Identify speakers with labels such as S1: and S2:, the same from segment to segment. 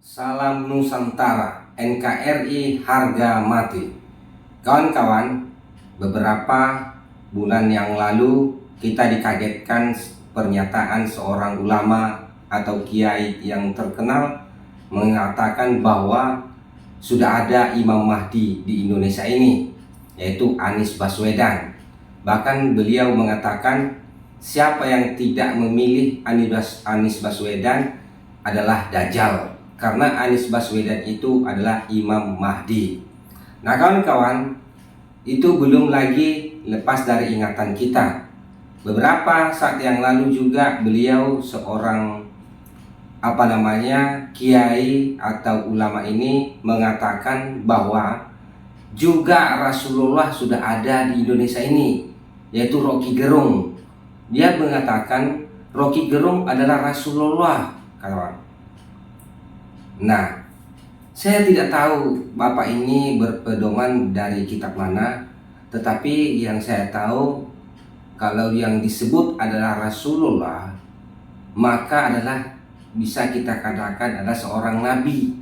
S1: Salam Nusantara, NKRI harga mati. Kawan-kawan, beberapa bulan yang lalu kita dikagetkan pernyataan seorang ulama atau kiai yang terkenal mengatakan bahwa sudah ada Imam Mahdi di Indonesia ini, yaitu Anies Baswedan. Bahkan beliau mengatakan siapa yang tidak memilih Anies Baswedan adalah Dajjal, karena Anies Baswedan itu adalah Imam Mahdi. Nah kawan-kawan, itu belum lagi lepas dari ingatan kita. Beberapa saat yang lalu juga beliau seorang kiai atau ulama ini mengatakan bahwa juga Rasulullah sudah ada di Indonesia ini, yaitu Rocky Gerung. Dia mengatakan Rocky Gerung adalah Rasulullah, kawan. Nah, saya tidak tahu Bapak ini berpedoman dari kitab mana, tetapi yang saya tahu kalau yang disebut adalah Rasulullah, maka adalah bisa kita katakan adalah seorang nabi.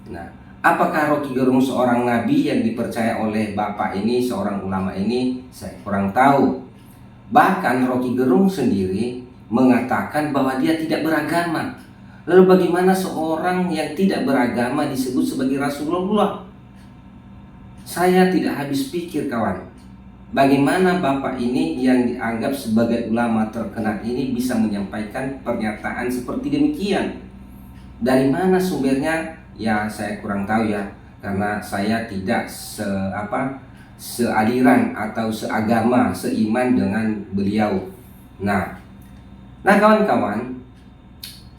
S1: Nah, apakah Rocky Gerung seorang nabi yang dipercaya oleh Bapak ini, seorang ulama ini? Saya kurang tahu. Bahkan Rocky Gerung sendiri mengatakan bahwa dia tidak beragama. Lalu bagaimana seorang yang tidak beragama disebut sebagai Rasulullah? Saya tidak habis pikir, kawan. Bagaimana Bapak ini yang dianggap sebagai ulama terkenal ini bisa menyampaikan pernyataan seperti demikian? Dari mana sumbernya? Ya saya kurang tahu ya, karena saya tidak sealiran atau seagama, seiman dengan beliau. Nah kawan-kawan,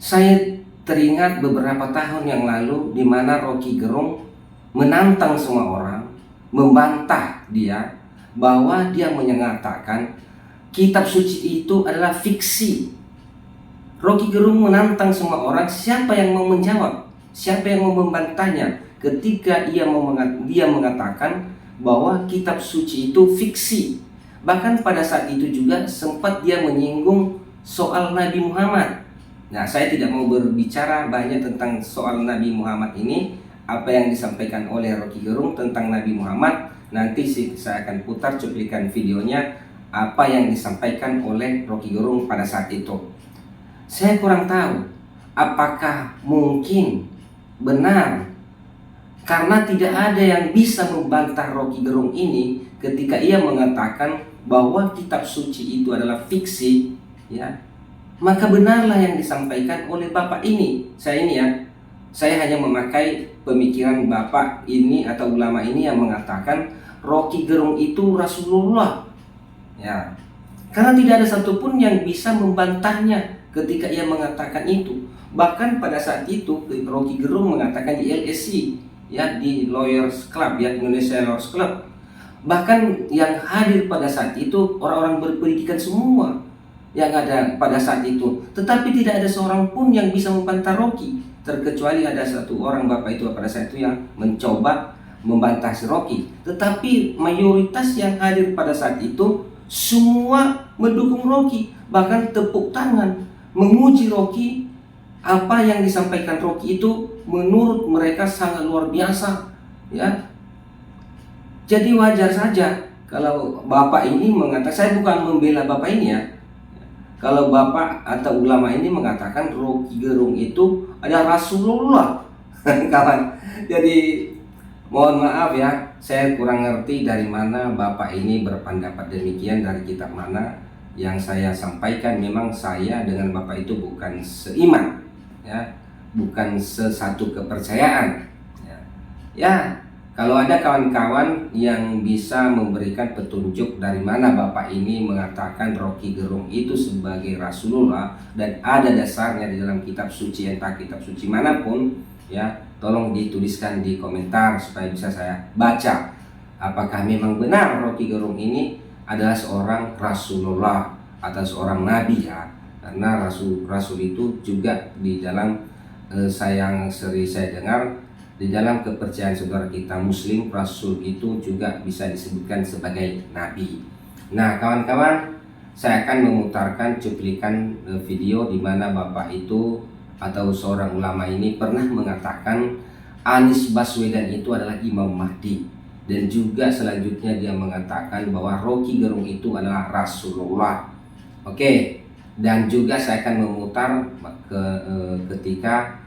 S1: saya teringat beberapa tahun yang lalu di mana Rocky Gerung menantang semua orang, membantah dia bahwa dia menyatakan kitab suci itu adalah fiksi. Rocky Gerung menantang semua orang, siapa yang mau menjawab? Siapa yang mau membantahnya ketika dia mengatakan bahwa kitab suci itu fiksi? Bahkan pada saat itu juga sempat dia menyinggung soal Nabi Muhammad. Nah, saya tidak mau berbicara banyak tentang soal Nabi Muhammad ini, apa yang disampaikan oleh Rocky Gerung tentang Nabi Muhammad. Nanti saya akan putar cuplikan videonya, apa yang disampaikan oleh Rocky Gerung pada saat itu. Saya kurang tahu apakah mungkin benar, karena tidak ada yang bisa membantah Rocky Gerung ini ketika ia mengatakan bahwa kitab suci itu adalah fiksi, ya. Maka benarlah yang disampaikan oleh Bapak ini. Saya hanya memakai pemikiran Bapak ini atau ulama ini yang mengatakan Rocky Gerung itu Rasulullah, ya. Karena tidak ada satupun yang bisa membantahnya ketika ia mengatakan itu. Bahkan pada saat itu Rocky Gerung mengatakan di LSI, ya, di Lawyers Club, ya, Indonesia Lawyers Club. Bahkan yang hadir pada saat itu orang-orang berpendidikan semua yang ada pada saat itu, tetapi tidak ada seorang pun yang bisa membantah Rocky, terkecuali ada satu orang Bapak itu pada saat itu yang mencoba membantah si Rocky. Tetapi mayoritas yang hadir pada saat itu semua mendukung Rocky, bahkan tepuk tangan memuji Rocky. Apa yang disampaikan Rocky itu menurut mereka sangat luar biasa, ya. Jadi wajar saja kalau Bapak ini mengatakan, saya bukan membela Bapak ini, ya. Kalau Bapak atau ulama ini mengatakan Rocky Gerung itu adalah Rasulullah, kawan. Jadi mohon maaf ya, saya kurang ngerti dari mana Bapak ini berpendapat demikian, dari kitab mana. Yang saya sampaikan memang saya dengan Bapak itu bukan seiman, ya, bukan sesatu kepercayaan, ya. Kalau ada kawan-kawan yang bisa memberikan petunjuk dari mana Bapak ini mengatakan Rocky Gerung itu sebagai Rasulullah dan ada dasarnya di dalam kitab suci, entah kitab suci manapun, ya, tolong dituliskan di komentar supaya bisa saya baca apakah memang benar Rocky Gerung ini adalah seorang Rasulullah atau seorang nabi, ya. Karena rasul itu juga di dalam saya dengar di dalam kepercayaan saudara kita Muslim, Rasul itu juga bisa disebutkan sebagai Nabi. Nah kawan-kawan, saya akan memutarkan cuplikan video di mana Bapak itu atau seorang ulama ini pernah mengatakan Anies Baswedan itu adalah Imam Mahdi, dan juga selanjutnya dia mengatakan bahwa Rocky Gerung itu adalah Rasulullah. Oke, dan juga saya akan memutar ketika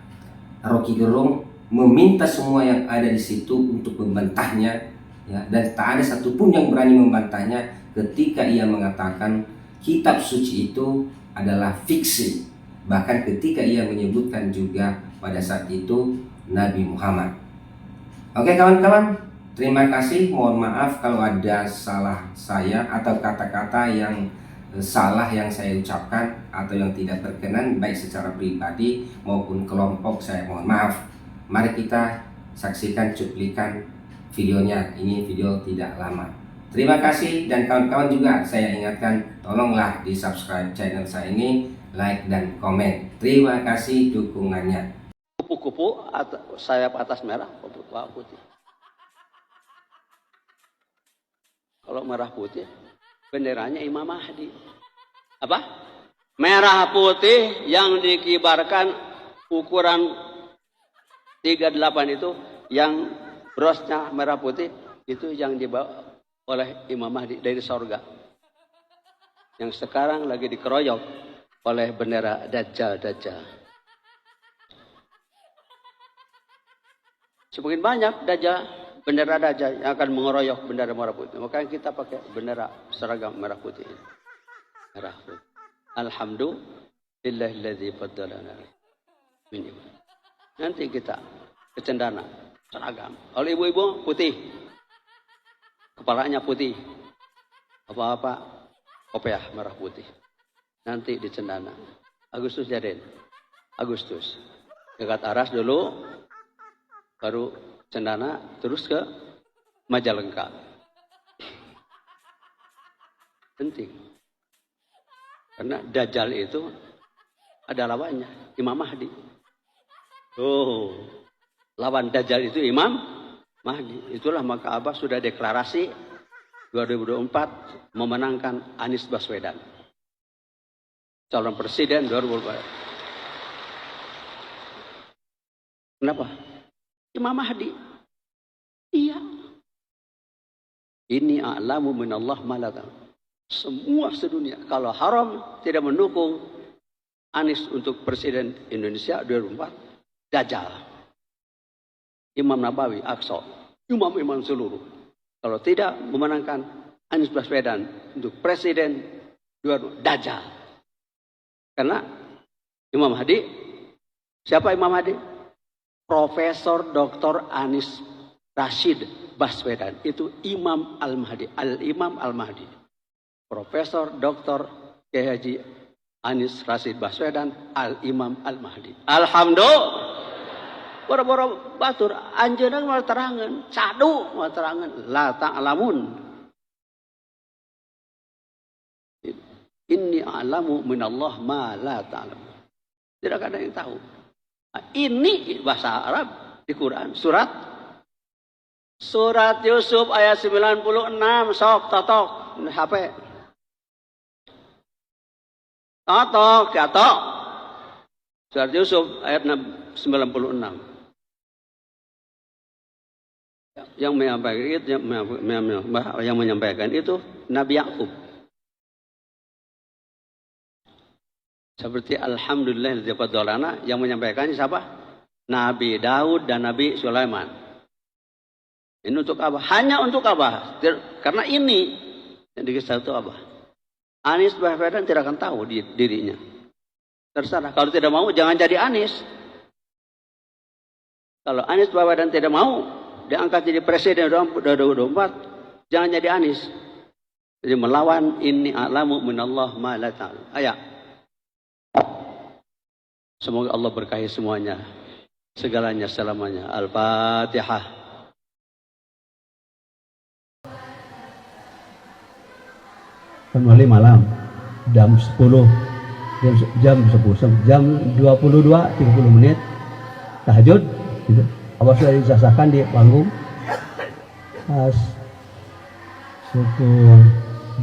S1: Rocky Gerung meminta semua yang ada di situ untuk membantahnya, ya, dan tak ada satupun yang berani membantahnya ketika ia mengatakan kitab suci itu adalah fiksi. Bahkan ketika ia menyebutkan juga pada saat itu Nabi Muhammad. Oke kawan-kawan, terima kasih. Mohon maaf kalau ada salah saya atau kata-kata yang salah yang saya ucapkan atau yang tidak berkenan baik secara pribadi maupun kelompok, saya mohon maaf. Mari kita saksikan cuplikan videonya. Ini video tidak lama. Terima kasih, dan kawan-kawan juga saya ingatkan, tolonglah di subscribe channel saya ini, like dan komen. Terima kasih dukungannya.
S2: Kupu-kupu sayap atas merah, bawah putih. Kalau merah putih, benderanya Imam Mahdi. Apa? Merah putih yang dikibarkan ukuran 38 itu, yang brosnya merah putih, itu yang dibawa oleh Imam Mahdi dari sorga, yang sekarang lagi dikeroyok oleh bendera Dajjal. Semakin banyak bendera Dajjal yang akan mengeroyok bendera merah putih. Makanya kita pakai bendera seragam merah putih. Merah putih. Alhamdulillahilladzi faddalana. Nanti kita ke Cendana seragam. Kalau ibu-ibu putih, kepalanya putih, apa-apa kopiah merah putih. Nanti di Cendana. Agustus Jaden. Agustus. Dekat Aras dulu, baru Cendana, terus ke Majalengka. Penting. Karena Dajjal itu ada lawannya, Imam Mahdi. Oh, lawan Dajjal itu Imam Mahdi. Itulah maka Abah sudah deklarasi 2024 memenangkan Anies Baswedan, calon presiden 2024. Kenapa? Imam Mahdi. Iya. Ini a'lamu minallah malata. Semua sedunia kalau haram tidak mendukung Anies untuk presiden Indonesia 2024, Dajjal. Imam Nabawi, Aqsa, imam-imam seluruh. Kalau tidak memenangkan Anies Baswedan untuk presiden 2024, Dajjal. Karena Imam Mahdi, siapa Imam Mahdi? Profesor Dr. Anies Rashid Baswedan. Itu Imam Al-Mahdi. Al-Imam Al-Mahdi. Profesor Dr. Haji Anies Rashid Baswedan, Al-Imam Al-Mahdi. Alhamdulillah. Boro-boro batur, anjeunna mah terangan, cadu mah terangan, la ta'lamun. Inni a'lamu minallah ma la ta'lamun. Tidak ada yang tahu. Nah, ini bahasa Arab di Quran, surat Yusuf ayat 96, sok totok HP. Totok. Surat Yusuf ayat 96. Yang menyampaikan itu Nabi Yakub. Seperti Alhamdulillah yang menyampaikannya siapa? Nabi Daud dan Nabi Sulaiman. Ini untuk apa? Hanya untuk apa? Karena ini yang dikisah itu apa? Anies Baswedan tidak akan tahu dirinya. Terserah. Kalau tidak mau jangan jadi Anies. Kalau Anies Baswedan tidak mau diangkat jadi presiden 2024, jangan jadi Anies. Jadi melawan ini a'lamu minallah ma la ta'lam. Ayat. Semoga Allah berkahi semuanya, segalanya, selamanya. Al-Fatihah.
S3: Kembali malam jam 10, jam 22.30 tahajud. Gitu. Abah sudah disahkan di panggung. Suku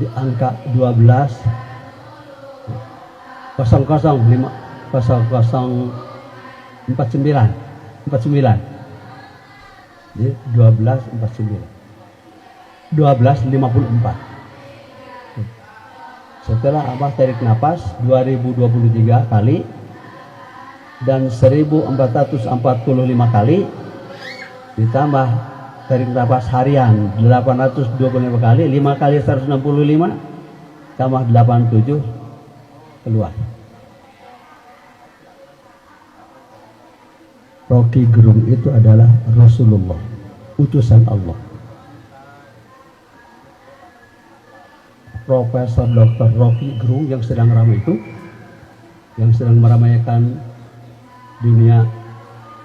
S3: di angka 12 005 49. Jadi 1249. 1254. Setelah Abah tarik nafas 2023 kali dan 1445 kali ditambah tarik nafas harian 825 kali, 5 kali 165 tambah 87 keluar. Rocky Gerung itu adalah Rasulullah, utusan Allah. Profesor Dr. Rocky Gerung yang sedang ramai itu, yang sedang meramaikan dunia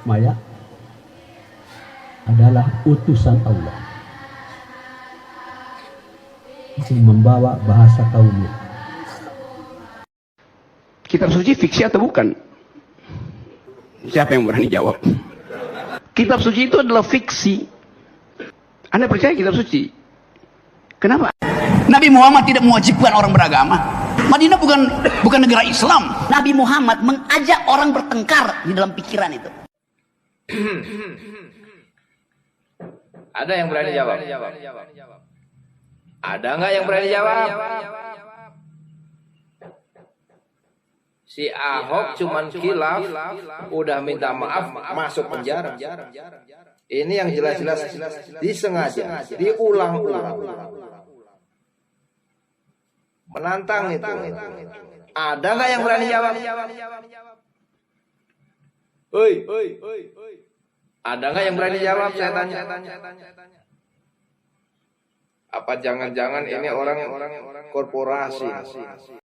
S3: maya, adalah utusan Allah yang membawa bahasa kaumnya.
S4: Kitab suci fiksi atau bukan? Siapa yang berani jawab? Kitab suci itu adalah fiksi. Anda percaya kitab suci? Kenapa? Nabi Muhammad tidak mewajibkan orang beragama. Madinah bukan negara Islam.
S5: Nabi Muhammad mengajak orang bertengkar di dalam pikiran itu.
S6: Ada yang berani jawab? Ada nggak yang berani jawab? Si Ahok cuman kilaf, udah minta maaf, masuk penjara. Ini yang jelas-jelas disengaja, diulang-ulang. Menantang itu. Ada nggak yang berani jawab? Oi. Ada nggak yang berani jawab? Saya tanya. Apa jangan-jangan ini orang korporasi?